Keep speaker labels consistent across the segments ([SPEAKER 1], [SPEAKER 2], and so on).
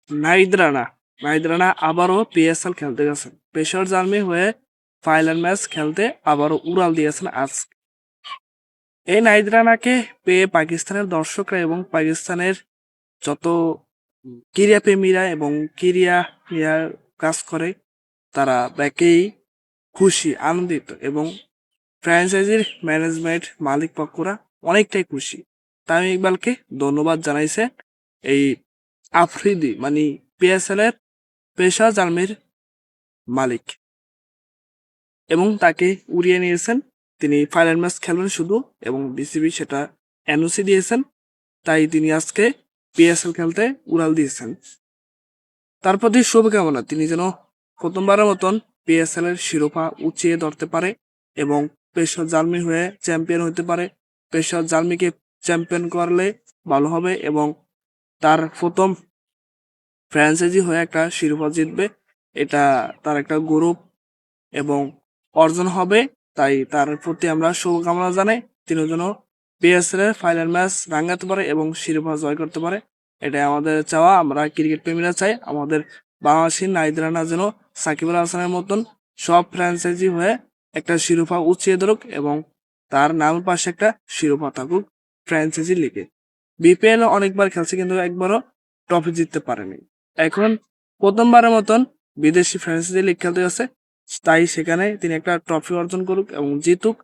[SPEAKER 1] নাহিদ রানা আবারও পিএসএল খেলতে গেছেন। পেশাওয়ার জার্মি হয়ে ফাইনাল ম্যাচ খেলতে আবারও উড়াল দিয়েছেন আজ। এই নাহিদ রানাকে পেয়ে পাকিস্তানের দর্শকরা এবং পাকিস্তানের যত ক্রীড়া প্রেমীরা এবং ক্রীড়া কাজ করে তারা ব্যাকেই খুশি, আনন্দিত এবং ফ্র্যাঞ্চাইজির ম্যানেজমেন্ট মালিক পক্ষরা অনেকটাই খুশি। তামিম ইকবালকে ধন্যবাদ জানাইছে এই আফ্রিদি মানে পিএসএল এর পেশা জার্মির মালিক, এবং তাকে উড়িয়ে নিয়েছেন। তিনি ফাইনাল ম্যাচ খেলবেন শুধু, এবং বিসিবি সেটা এনওসি দিয়েছেন, তাই তিনি আজকে পিএসএল খেলতে উড়াল দিয়েছেন। তার প্রতি শুভকামনা, তিনি যেন প্রথমবারের মতন পিএসএল এর শিরোপা উঁচিয়ে ধরতে পারে এবং পেশাওয়ার জার্মি হয়ে চ্যাম্পিয়ন হতে পারে। পেশাওয়ার জার্মিকে চ্যাম্পিয়ন করলে ভালো হবে এবং তার প্রথম ফ্র্যাঞ্চাইজি হয়ে একটা শিরোপা জিতবে, এটা তার একটা গৌরব এবং অর্জন হবে। তাই তার প্রতি আমরা শুভকামনা জানাই, তিনি যেন পিএসএল এর ফাইনাল ম্যাচ রাঙাতে পারে এবং শিরোপা জয় করতে পারে। এটাই আমাদের চাওয়া, আমরা ক্রিকেট প্রেমীরা চাই আমাদের বাংলাদেশের নাহিদ রানা যেন সাকিব আল হাসানের মতন সব ফ্র্যাঞ্চাইজি হয়ে একটা শিরোপা উঁচিয়ে ধরুক এবং তার নামের পাশে একটা শিরোপা থাকুক ফ্র্যাঞ্চাইজি লিগে। বিপিএল অনেকবার খেলছে কিন্তু একবারও ট্রফি জিততে পারেনি। এখন প্রথমবারের মতন বিদেশি ফ্র্যাঞ্চাইজি লিগ খেলতে যাচ্ছে, তাই সেখানে তিনি একটা ট্রফি অর্জন করুক এবং জিতুক,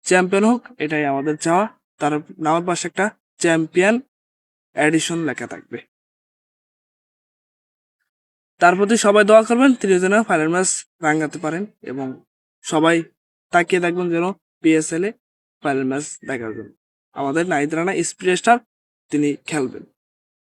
[SPEAKER 1] চ্যাম্পিয়ন হোক, এটাই আমাদের চাওয়া। তার নামের পাশে একটা চ্যাম্পিয়ন এডিশন লেখা থাকবে। তার প্রতি সবাই দোয়া করবেন, তিনি যেন ফাইনাল ম্যাচ রাঙাতে পারেন এবং সবাই তাকিয়ে থাকবেন যেন পিএসএল এ ফাইনাল ম্যাচ দেখার জন্য। আমাদের নাহিদ রানা স্পিড স্টার, তিনি খেলবেন।